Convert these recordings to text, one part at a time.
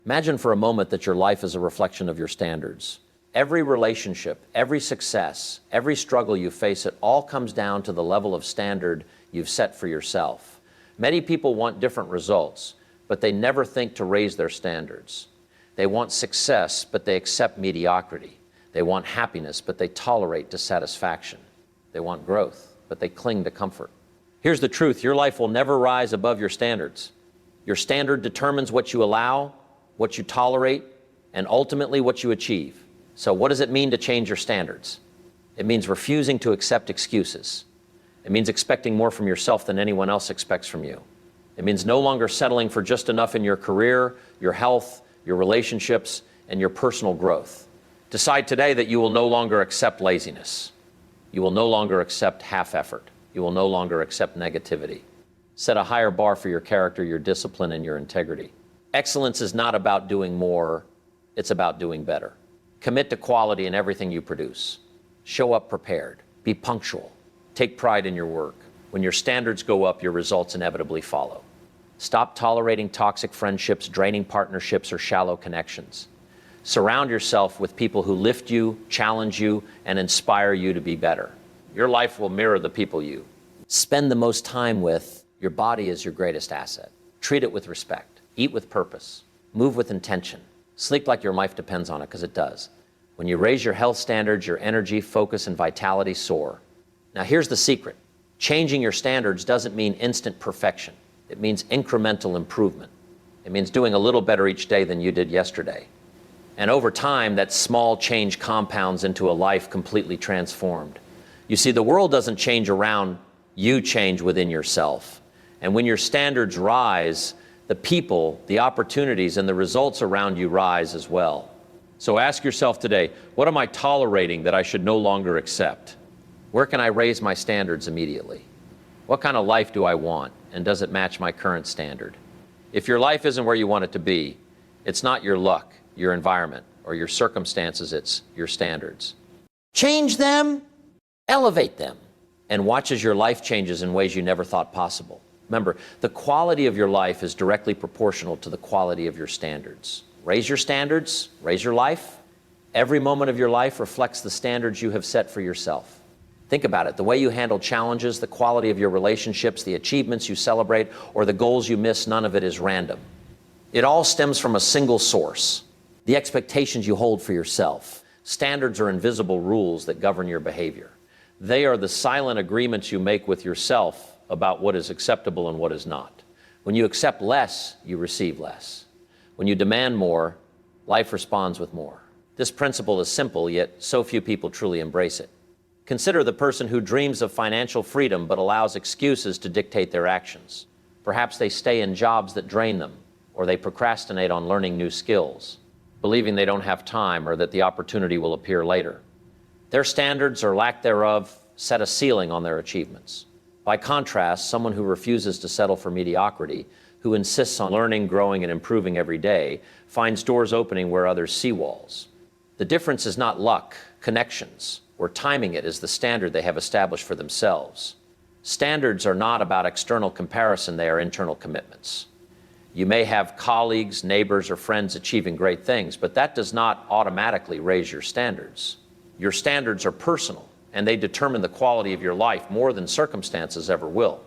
Imagine for a moment that your life is a reflection of your standards. Every relationship, every success, every struggle you face, it all comes down to the level of standard you've set for yourself. Many people want different results, but they never think to raise their standards. They want success, but they accept mediocrity. They want happiness, but they tolerate dissatisfaction. They want growth, but they cling to comfort. Here's the truth: your life will never rise above your standards. Your standard determines what you allow, what you tolerate, and ultimately what you achieve. So what does it mean to change your standards? It means refusing to accept excuses. It means expecting more from yourself than anyone else expects from you. It means no longer settling for just enough in your career, your health, your relationships, and your personal growth. Decide today that you will no longer accept laziness. You will no longer accept half effort. You will no longer accept negativity. Set a higher bar for your character, your discipline, and your integrity. Excellence is not about doing more, it's about doing better. Commit to quality in everything you produce. Show up prepared. Be punctual. Take pride in your work. When your standards go up, your results inevitably follow. Stop tolerating toxic friendships, draining partnerships, or shallow connections. Surround yourself with people who lift you, challenge you, and inspire you to be better. Your life will mirror the people you spend the most time with. Your body is your greatest asset. Treat it with respect. Eat with purpose. Move with intention. Sleep like your life depends on it, because it does. When you raise your health standards, your energy, focus, and vitality soar. Now here's the secret. Changing your standards doesn't mean instant perfection. It means incremental improvement. It means doing a little better each day than you did yesterday. And over time, that small change compounds into a life completely transformed. You see, the world doesn't change around you, change within yourself. And when your standards rise, the people, the opportunities, and the results around you rise as well. So ask yourself today, what am I tolerating that I should no longer accept? Where can I raise my standards immediately? What kind of life do I want, and does it match my current standard? If your life isn't where you want it to be, it's not your luck, your environment, or your circumstances, it's your standards. Change them, elevate them, and watch as your life changes in ways you never thought possible. Remember, the quality of your life is directly proportional to the quality of your standards. Raise your standards, raise your life. Every moment of your life reflects the standards you have set for yourself. Think about it. The way you handle challenges, the quality of your relationships, the achievements you celebrate, or the goals you miss, none of it is random. It all stems from a single source: the expectations you hold for yourself. Standards are invisible rules that govern your behavior. They are the silent agreements you make with yourself about what is acceptable and what is not. When you accept less, you receive less. When you demand more, life responds with more. This principle is simple, yet so few people truly embrace it. Consider the person who dreams of financial freedom but allows excuses to dictate their actions. Perhaps they stay in jobs that drain them, or they procrastinate on learning new skills, believing they don't have time or that the opportunity will appear later. Their standards, or lack thereof, set a ceiling on their achievements. By contrast, someone who refuses to settle for mediocrity, who insists on learning, growing, and improving every day, finds doors opening where others see walls. The difference is not luck, connections, or timing. It is the standard they have established for themselves. Standards are not about external comparison, they are internal commitments. You may have colleagues, neighbors, or friends achieving great things, but that does not automatically raise your standards. Your standards are personal, and they determine the quality of your life more than circumstances ever will.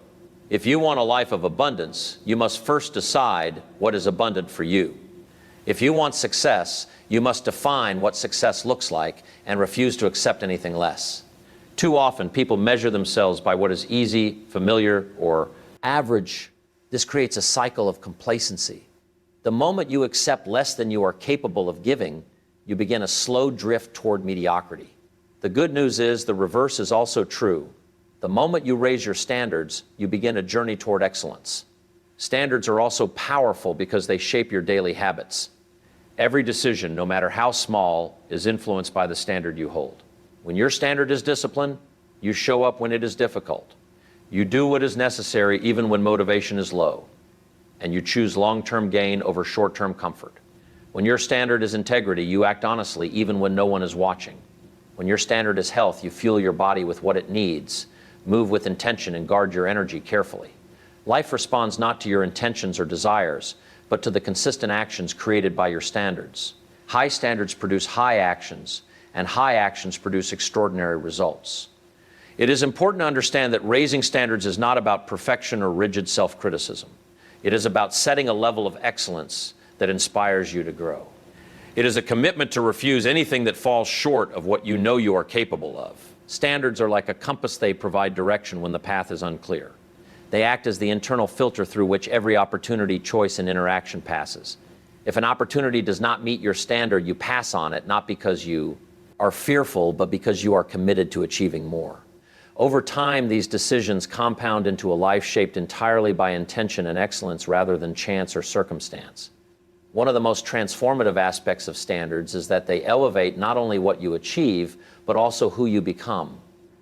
If you want a life of abundance, you must first decide what is abundant for you. If you want success, you must define what success looks like and refuse to accept anything less. Too often, people measure themselves by what is easy, familiar, or average. This creates a cycle of complacency. The moment you accept less than you are capable of giving, you begin a slow drift toward mediocrity. The good news is the reverse is also true. The moment you raise your standards, you begin a journey toward excellence. Standards are also powerful because they shape your daily habits. Every decision, no matter how small, is influenced by the standard you hold. When your standard is discipline, you show up when it is difficult. You do what is necessary even when motivation is low. And you choose long-term gain over short-term comfort. When your standard is integrity, you act honestly even when no one is watching. When your standard is health, you fuel your body with what it needs, move with intention, and guard your energy carefully. Life responds not to your intentions or desires, but to the consistent actions created by your standards. High standards produce high actions, and high actions produce extraordinary results. It is important to understand that raising standards is not about perfection or rigid self-criticism. It is about setting a level of excellence that inspires you to grow. It is a commitment to refuse anything that falls short of what you know you are capable of. Standards are like a compass. They provide direction when the path is unclear. They act as the internal filter through which every opportunity, choice, and interaction passes. If an opportunity does not meet your standard, you pass on it, not because you are fearful, but because you are committed to achieving more. Over time, these decisions compound into a life shaped entirely by intention and excellence rather than chance or circumstance. One of the most transformative aspects of standards is that they elevate not only what you achieve, but also who you become.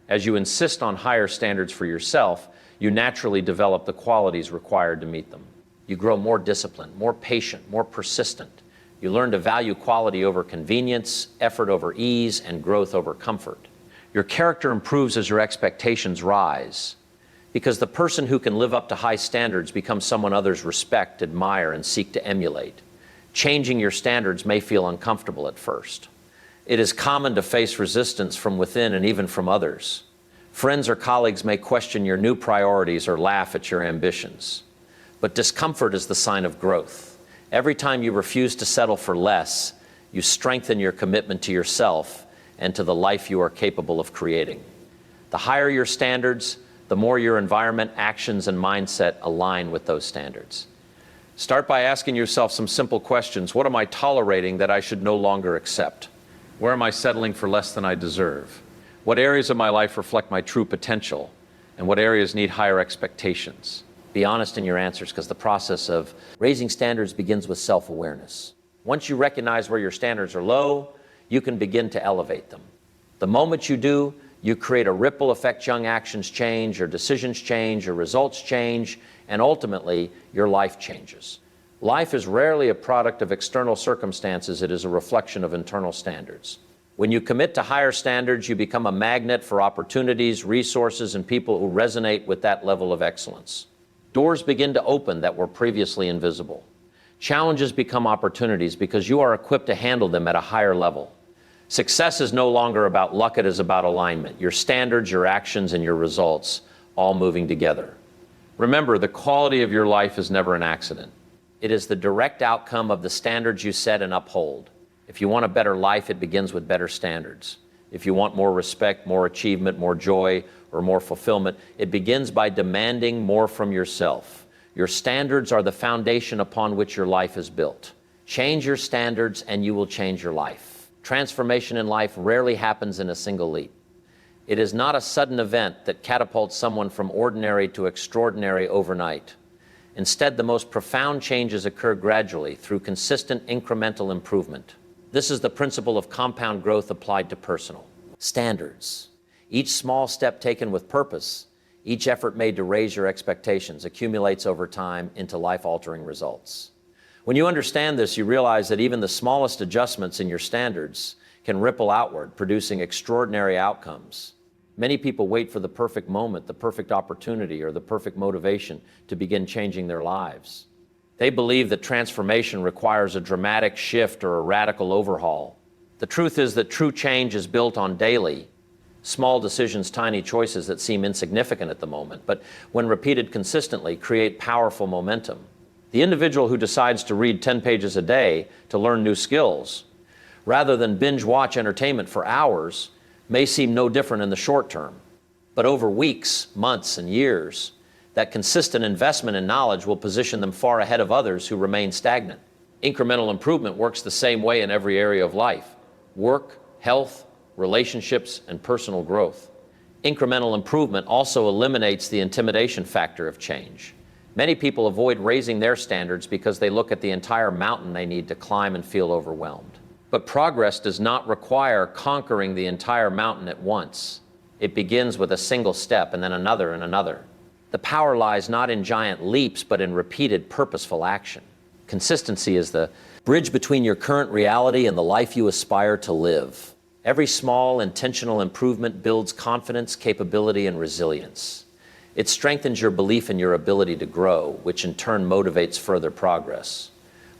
As you insist on higher standards for yourself, you naturally develop the qualities required to meet them. You grow more disciplined, more patient, more persistent. You learn to value quality over convenience, effort over ease, and growth over comfort. Your character improves as your expectations rise, because the person who can live up to high standards becomes someone others respect, admire, and seek to emulate. Changing your standards may feel uncomfortable at first. It is common to face resistance from within and even from others. Friends or colleagues may question your new priorities or laugh at your ambitions. But discomfort is the sign of growth. Every time you refuse to settle for less, you strengthen your commitment to yourself and to the life you are capable of creating. The higher your standards, the more your environment, actions, and mindset align with those standards. Start by asking yourself some simple questions. What am I tolerating that I should no longer accept? Where am I settling for less than I deserve? What areas of my life reflect my true potential? And what areas need higher expectations? Be honest in your answers, because the process of raising standards begins with self-awareness. Once you recognize where your standards are low, you can begin to elevate them. The moment you do, you create a ripple effect. Young actions change, your decisions change, your results change, and ultimately, your life changes. Life is rarely a product of external circumstances. It is a reflection of internal standards. When you commit to higher standards, you become a magnet for opportunities, resources, and people who resonate with that level of excellence. Doors begin to open that were previously invisible. Challenges become opportunities because you are equipped to handle them at a higher level. Success is no longer about luck, it is about alignment. Your standards, your actions, and your results all moving together. Remember, the quality of your life is never an accident. It is the direct outcome of the standards you set and uphold. If you want a better life, it begins with better standards. If you want more respect, more achievement, more joy, or more fulfillment, it begins by demanding more from yourself. Your standards are the foundation upon which your life is built. Change your standards and you will change your life. Transformation in life rarely happens in a single leap. It is not a sudden event that catapults someone from ordinary to extraordinary overnight. Instead, the most profound changes occur gradually through consistent incremental improvement. This is the principle of compound growth applied to personal standards. Each small step taken with purpose, each effort made to raise your expectations accumulates over time into life-altering results. When you understand this, you realize that even the smallest adjustments in your standards can ripple outward, producing extraordinary outcomes. Many people wait for the perfect moment, the perfect opportunity, or the perfect motivation to begin changing their lives. They believe that transformation requires a dramatic shift or a radical overhaul. The truth is that true change is built on daily, small decisions, tiny choices that seem insignificant at the moment, but when repeated consistently, create powerful momentum. The individual who decides to read 10 pages a day to learn new skills, rather than binge watch entertainment for hours, may seem no different in the short term. But over weeks, months, and years, that consistent investment in knowledge will position them far ahead of others who remain stagnant. Incremental improvement works the same way in every area of life: work, health, relationships, and personal growth. Incremental improvement also eliminates the intimidation factor of change. Many people avoid raising their standards because they look at the entire mountain they need to climb and feel overwhelmed. But progress does not require conquering the entire mountain at once. It begins with a single step and then another and another. The power lies not in giant leaps, but in repeated purposeful action. Consistency is the bridge between your current reality and the life you aspire to live. Every small, intentional improvement builds confidence, capability, and resilience. It strengthens your belief in your ability to grow, which in turn motivates further progress.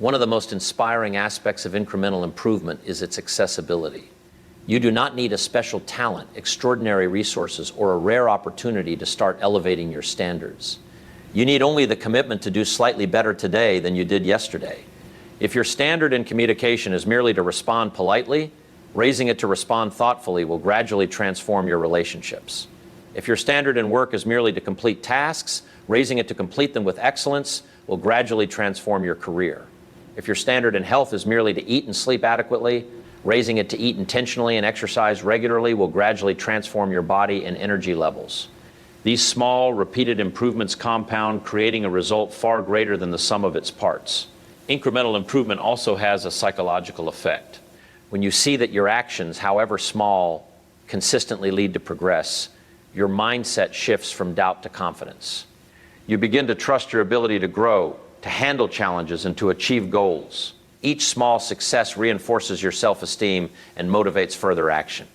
One of the most inspiring aspects of incremental improvement is its accessibility. You do not need a special talent, extraordinary resources, or a rare opportunity to start elevating your standards. You need only the commitment to do slightly better today than you did yesterday. If your standard in communication is merely to respond politely, raising it to respond thoughtfully will gradually transform your relationships. If your standard in work is merely to complete tasks, raising it to complete them with excellence will gradually transform your career. If your standard in health is merely to eat and sleep adequately, raising it to eat intentionally and exercise regularly will gradually transform your body and energy levels. These small, repeated improvements compound, creating a result far greater than the sum of its parts. Incremental improvement also has a psychological effect. When you see that your actions, however small, consistently lead to progress, your mindset shifts from doubt to confidence. You begin to trust your ability to grow, to handle challenges, and to achieve goals. Each small success reinforces your self-esteem and motivates further action.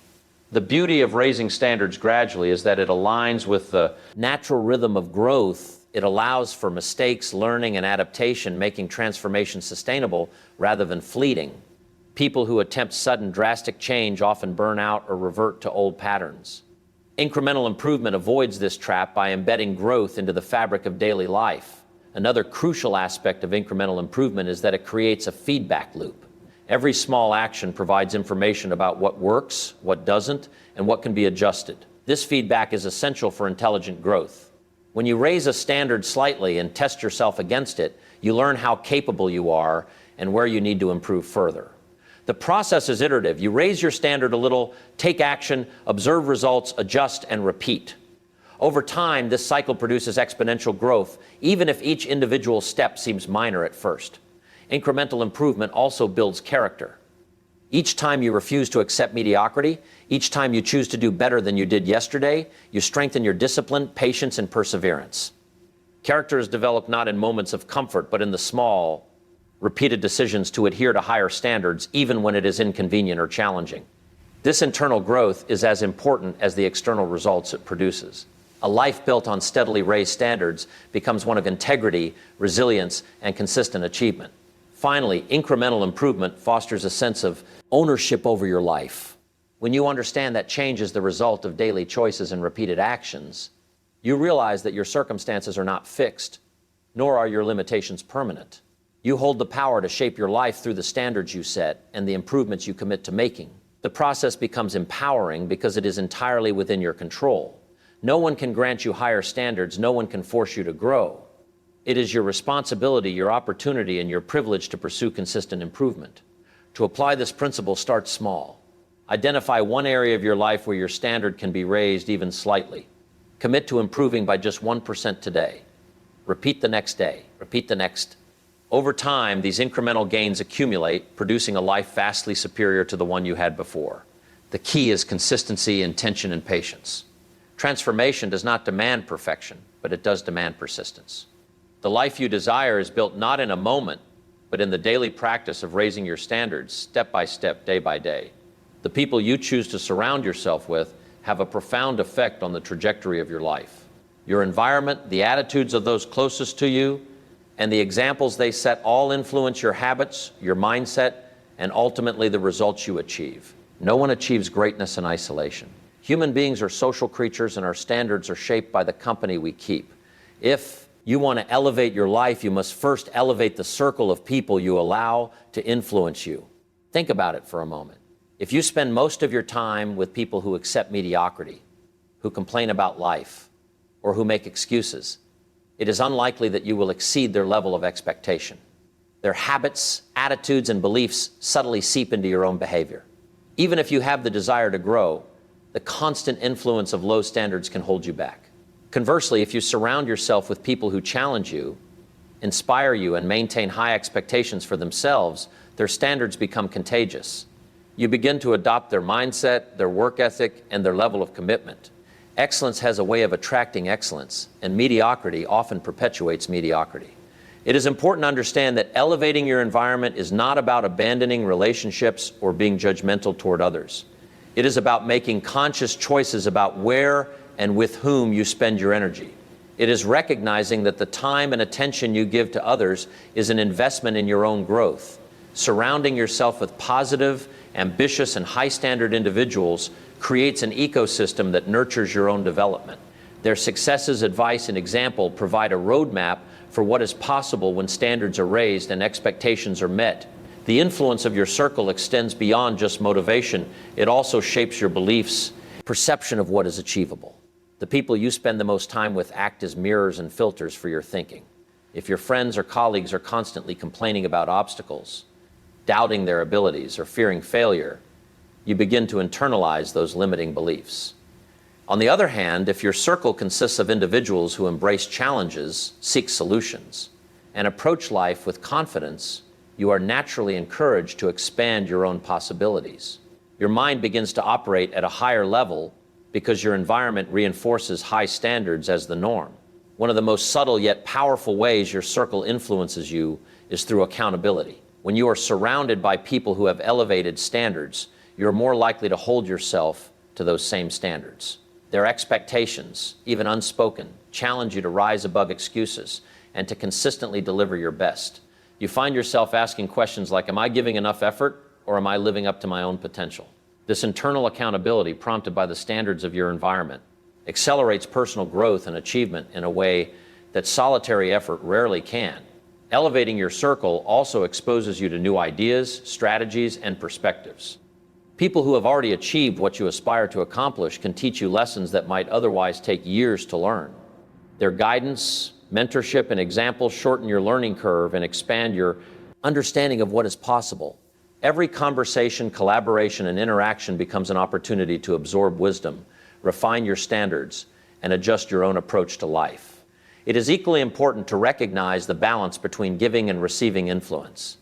The beauty of raising standards gradually is that it aligns with the natural rhythm of growth. It allows for mistakes, learning, and adaptation, making transformation sustainable rather than fleeting. People who attempt sudden, drastic change often burn out or revert to old patterns. Incremental improvement avoids this trap by embedding growth into the fabric of daily life. Another crucial aspect of incremental improvement is that it creates a feedback loop. Every small action provides information about what works, what doesn't, and what can be adjusted. This feedback is essential for intelligent growth. When you raise a standard slightly and test yourself against it, you learn how capable you are and where you need to improve further. The process is iterative. You raise your standard a little, take action, observe results, adjust, and repeat. Over time, this cycle produces exponential growth, even if each individual step seems minor at first. Incremental improvement also builds character. Each time you refuse to accept mediocrity, each time you choose to do better than you did yesterday, you strengthen your discipline, patience, and perseverance. Character is developed not in moments of comfort, but in the small, repeated decisions to adhere to higher standards, even when it is inconvenient or challenging. This internal growth is as important as the external results it produces. A life built on steadily raised standards becomes one of integrity, resilience, and consistent achievement. Finally, incremental improvement fosters a sense of ownership over your life. When you understand that change is the result of daily choices and repeated actions, you realize that your circumstances are not fixed, nor are your limitations permanent. You hold the power to shape your life through the standards you set and the improvements you commit to making. The process becomes empowering because it is entirely within your control. No one can grant you higher standards. No one can force you to grow. It is your responsibility, your opportunity, and your privilege to pursue consistent improvement. To apply this principle, start small. Identify one area of your life where your standard can be raised even slightly. Commit to improving by just 1% today. Repeat the next day. Repeat the next. Over time, these incremental gains accumulate, producing a life vastly superior to the one you had before. The key is consistency, intention, and patience. Transformation does not demand perfection, but it does demand persistence. The life you desire is built not in a moment, but in the daily practice of raising your standards, step by step, day by day. The people you choose to surround yourself with have a profound effect on the trajectory of your life. Your environment, the attitudes of those closest to you, and the examples they set all influence your habits, your mindset, and ultimately the results you achieve. No one achieves greatness in isolation. Human beings are social creatures, and our standards are shaped by the company we keep. If you want to elevate your life, you must first elevate the circle of people you allow to influence you. Think about it for a moment. If you spend most of your time with people who accept mediocrity, who complain about life, or who make excuses, it is unlikely that you will exceed their level of expectation. Their habits, attitudes, and beliefs subtly seep into your own behavior. Even if you have the desire to grow, the constant influence of low standards can hold you back. Conversely, if you surround yourself with people who challenge you, inspire you, and maintain high expectations for themselves, their standards become contagious. You begin to adopt their mindset, their work ethic, and their level of commitment. Excellence has a way of attracting excellence, and mediocrity often perpetuates mediocrity. It is important to understand that elevating your environment is not about abandoning relationships or being judgmental toward others. It is about making conscious choices about where and with whom you spend your energy. It is recognizing that the time and attention you give to others is an investment in your own growth. Surrounding yourself with positive, ambitious, and high-standard individuals creates an ecosystem that nurtures your own development. Their successes, advice, and example provide a roadmap for what is possible when standards are raised and expectations are met. The influence of your circle extends beyond just motivation. It also shapes your beliefs, perception of what is achievable. The people you spend the most time with act as mirrors and filters for your thinking. If your friends or colleagues are constantly complaining about obstacles, doubting their abilities, or fearing failure, you begin to internalize those limiting beliefs. On the other hand, if your circle consists of individuals who embrace challenges, seek solutions, and approach life with confidence, you are naturally encouraged to expand your own possibilities. Your mind begins to operate at a higher level because your environment reinforces high standards as the norm. One of the most subtle yet powerful ways your circle influences you is through accountability. When you are surrounded by people who have elevated standards, you're more likely to hold yourself to those same standards. Their expectations, even unspoken, challenge you to rise above excuses and to consistently deliver your best. You find yourself asking questions like, am I giving enough effort, or am I living up to my own potential? This internal accountability, prompted by the standards of your environment, accelerates personal growth and achievement in a way that solitary effort rarely can. Elevating your circle also exposes you to new ideas, strategies, and perspectives. People who have already achieved what you aspire to accomplish can teach you lessons that might otherwise take years to learn. Their guidance, mentorship, and examples shorten your learning curve and expand your understanding of what is possible. Every conversation, collaboration, and interaction becomes an opportunity to absorb wisdom, refine your standards, and adjust your own approach to life. It is equally important to recognize the balance between giving and receiving influence.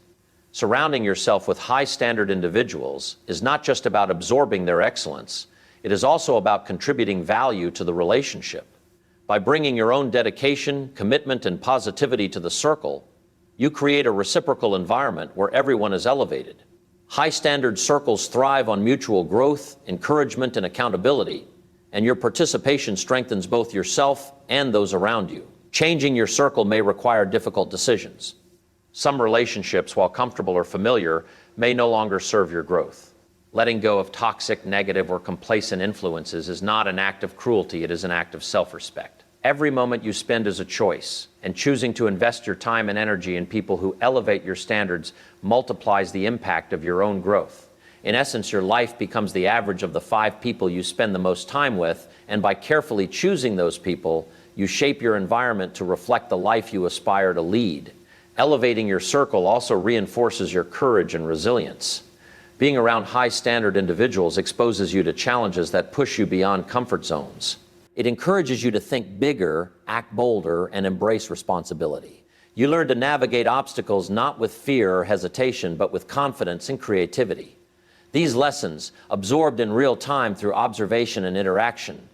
Surrounding yourself with high-standard individuals is not just about absorbing their excellence, it is also about contributing value to the relationship. By bringing your own dedication, commitment, and positivity to the circle, you create a reciprocal environment where everyone is elevated. High-standard circles thrive on mutual growth, encouragement, and accountability, and your participation strengthens both yourself and those around you. Changing your circle may require difficult decisions. Some relationships, while comfortable or familiar, may no longer serve your growth. Letting go of toxic, negative, or complacent influences is not an act of cruelty, it is an act of self-respect. Every moment you spend is a choice, and choosing to invest your time and energy in people who elevate your standards multiplies the impact of your own growth. In essence, your life becomes the average of the 5 people you spend the most time with, and by carefully choosing those people, you shape your environment to reflect the life you aspire to lead. Elevating your circle also reinforces your courage and resilience. Being around high-standard individuals exposes you to challenges that push you beyond comfort zones. It encourages you to think bigger, act bolder, and embrace responsibility. You learn to navigate obstacles not with fear or hesitation, but with confidence and creativity. These lessons, absorbed in real time through observation and interaction,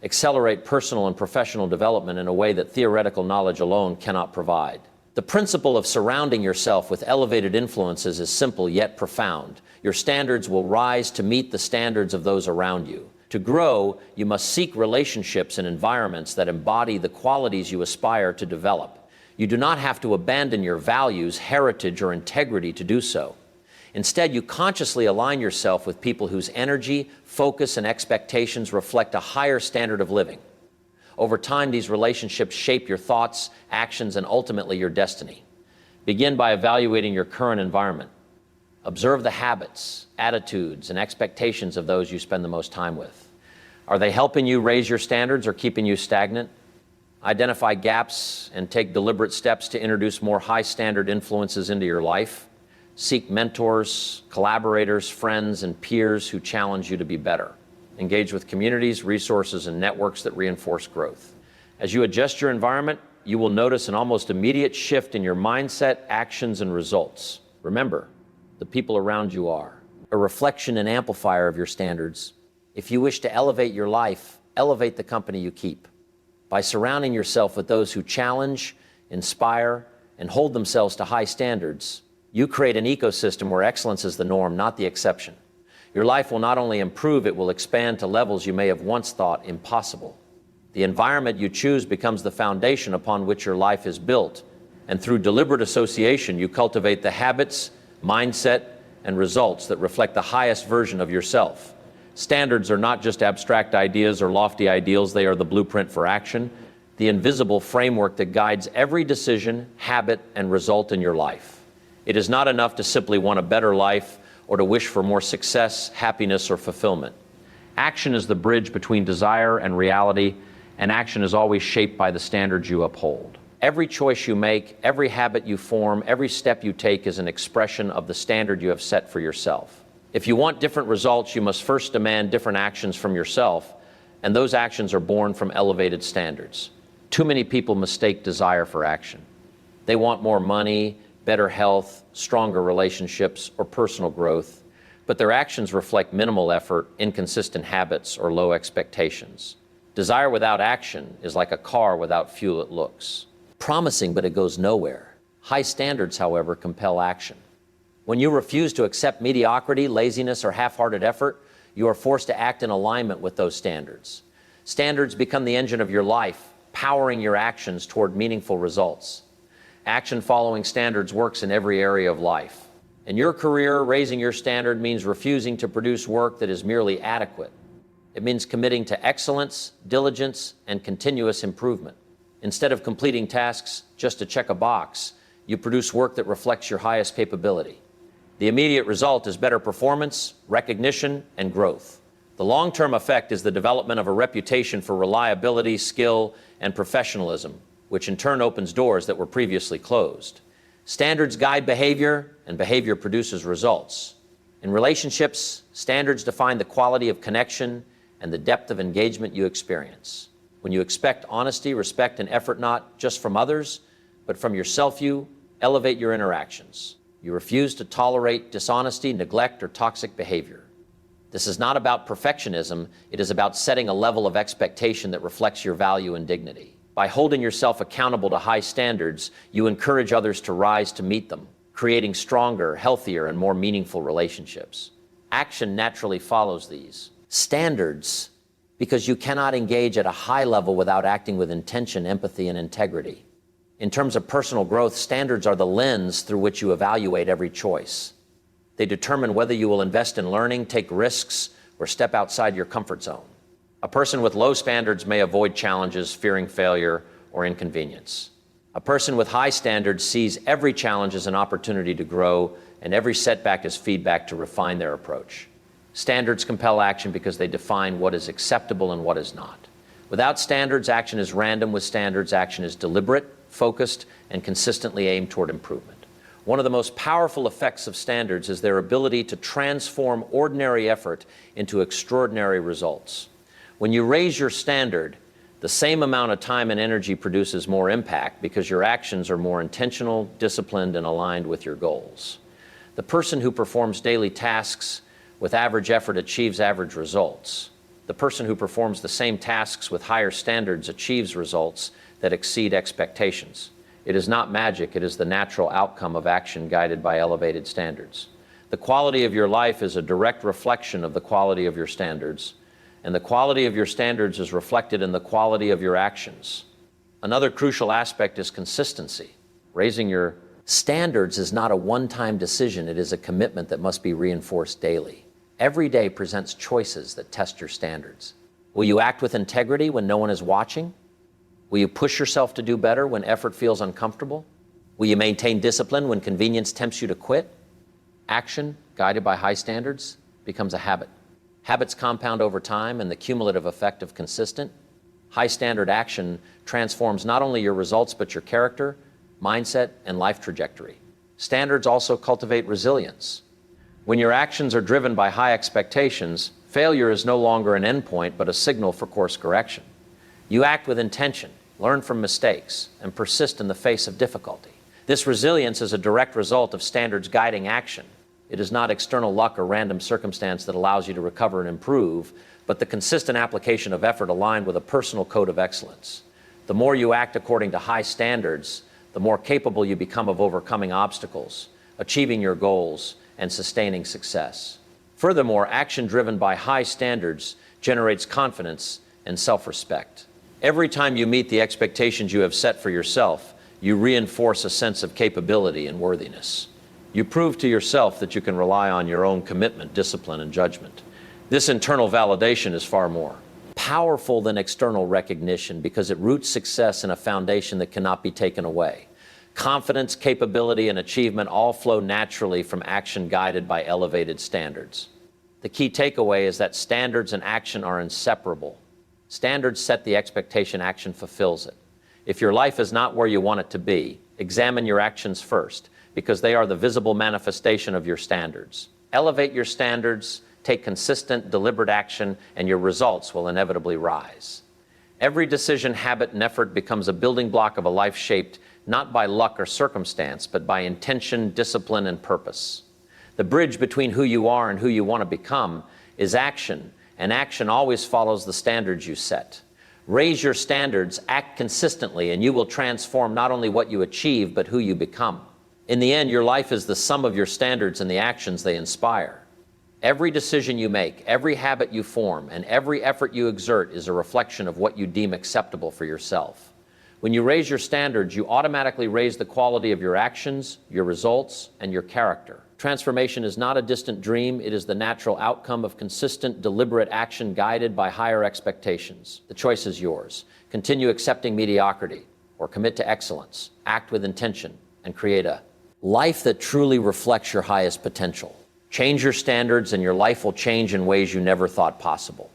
accelerate personal and professional development in a way that theoretical knowledge alone cannot provide. The principle of surrounding yourself with elevated influences is simple yet profound. Your standards will rise to meet the standards of those around you. To grow, you must seek relationships and environments that embody the qualities you aspire to develop. You do not have to abandon your values, heritage, or integrity to do so. Instead, you consciously align yourself with people whose energy, focus, and expectations reflect a higher standard of living. Over time, these relationships shape your thoughts, actions, and ultimately your destiny. Begin by evaluating your current environment. Observe the habits, attitudes, and expectations of those you spend the most time with. Are they helping you raise your standards or keeping you stagnant? Identify gaps and take deliberate steps to introduce more high-standard influences into your life. Seek mentors, collaborators, friends, and peers who challenge you to be better. Engage with communities, resources, and networks that reinforce growth. As you adjust your environment, you will notice an almost immediate shift in your mindset, actions, and results. Remember, the people around you are a reflection and amplifier of your standards. If you wish to elevate your life, elevate the company you keep. By surrounding yourself with those who challenge, inspire, and hold themselves to high standards, you create an ecosystem where excellence is the norm, not the exception. Your life will not only improve, it will expand to levels you may have once thought impossible. The environment you choose becomes the foundation upon which your life is built, and through deliberate association, you cultivate the habits, mindset, and results that reflect the highest version of yourself. Standards are not just abstract ideas or lofty ideals, they are the blueprint for action, the invisible framework that guides every decision, habit, and result in your life. It is not enough to simply want a better life or to wish for more success, happiness, or fulfillment. Action is the bridge between desire and reality, and action is always shaped by the standards you uphold. Every choice you make, every habit you form, every step you take is an expression of the standard you have set for yourself. If you want different results, you must first demand different actions from yourself, and those actions are born from elevated standards. Too many people mistake desire for action. They want more money, better health, stronger relationships, or personal growth, but their actions reflect minimal effort, inconsistent habits, or low expectations. Desire without action is like a car without fuel it looks. Promising, but it goes nowhere. High standards, however, compel action. When you refuse to accept mediocrity, laziness, or half-hearted effort, you are forced to act in alignment with those standards. Standards become the engine of your life, powering your actions toward meaningful results. Action following standards works in every area of life. In your career, raising your standard means refusing to produce work that is merely adequate. It means committing to excellence, diligence, and continuous improvement. Instead of completing tasks just to check a box, you produce work that reflects your highest capability. The immediate result is better performance, recognition, and growth. The long-term effect is the development of a reputation for reliability, skill, and professionalism, which in turn opens doors that were previously closed. Standards guide behavior, and behavior produces results. In relationships, standards define the quality of connection and the depth of engagement you experience. When you expect honesty, respect, and effort not just from others, but from yourself, you elevate your interactions. You refuse to tolerate dishonesty, neglect, or toxic behavior. This is not about perfectionism, it is about setting a level of expectation that reflects your value and dignity. By holding yourself accountable to high standards, you encourage others to rise to meet them, creating stronger, healthier, and more meaningful relationships. Action naturally follows these. Standards, because you cannot engage at a high level without acting with intention, empathy, and integrity. In terms of personal growth, standards are the lens through which you evaluate every choice. They determine whether you will invest in learning, take risks, or step outside your comfort zone. A person with low standards may avoid challenges, fearing failure or inconvenience. A person with high standards sees every challenge as an opportunity to grow, and every setback as feedback to refine their approach. Standards compel action because they define what is acceptable and what is not. Without standards, action is random. With standards, action is deliberate, focused, and consistently aimed toward improvement. One of the most powerful effects of standards is their ability to transform ordinary effort into extraordinary results. When you raise your standard, the same amount of time and energy produces more impact because your actions are more intentional, disciplined, and aligned with your goals. The person who performs daily tasks with average effort achieves average results. The person who performs the same tasks with higher standards achieves results that exceed expectations. It is not magic, it is the natural outcome of action guided by elevated standards. The quality of your life is a direct reflection of the quality of your standards, and the quality of your standards is reflected in the quality of your actions. Another crucial aspect is consistency. Raising your standards is not a one-time decision, it is a commitment that must be reinforced daily. Every day presents choices that test your standards. Will you act with integrity when no one is watching? Will you push yourself to do better when effort feels uncomfortable? Will you maintain discipline when convenience tempts you to quit? Action, guided by high standards, becomes a habit. Habits compound over time, and the cumulative effect of consistent, high-standard action transforms not only your results but your character, mindset, and life trajectory. Standards also cultivate resilience. When your actions are driven by high expectations, failure is no longer an endpoint but a signal for course correction. You act with intention, learn from mistakes, and persist in the face of difficulty. This resilience is a direct result of standards guiding action. It is not external luck or random circumstance that allows you to recover and improve, but the consistent application of effort aligned with a personal code of excellence. The more you act according to high standards, the more capable you become of overcoming obstacles, achieving your goals, and sustaining success. Furthermore, action driven by high standards generates confidence and self-respect. Every time you meet the expectations you have set for yourself, you reinforce a sense of capability and worthiness. You prove to yourself that you can rely on your own commitment, discipline, and judgment. This internal validation is far more powerful than external recognition because it roots success in a foundation that cannot be taken away. Confidence, capability, and achievement all flow naturally from action guided by elevated standards. The key takeaway is that standards and action are inseparable. Standards set the expectation, action fulfills it. If your life is not where you want it to be, examine your actions first, because they are the visible manifestation of your standards. Elevate your standards, take consistent, deliberate action, and your results will inevitably rise. Every decision, habit, and effort becomes a building block of a life shaped not by luck or circumstance, but by intention, discipline, and purpose. The bridge between who you are and who you want to become is action, and action always follows the standards you set. Raise your standards, act consistently, and you will transform not only what you achieve, but who you become. In the end, your life is the sum of your standards and the actions they inspire. Every decision you make, every habit you form, and every effort you exert is a reflection of what you deem acceptable for yourself. When you raise your standards, you automatically raise the quality of your actions, your results, and your character. Transformation is not a distant dream, it is the natural outcome of consistent, deliberate action guided by higher expectations. The choice is yours. Continue accepting mediocrity, or commit to excellence, act with intention, and create a life that truly reflects your highest potential. Change your standards and your life will change in ways you never thought possible.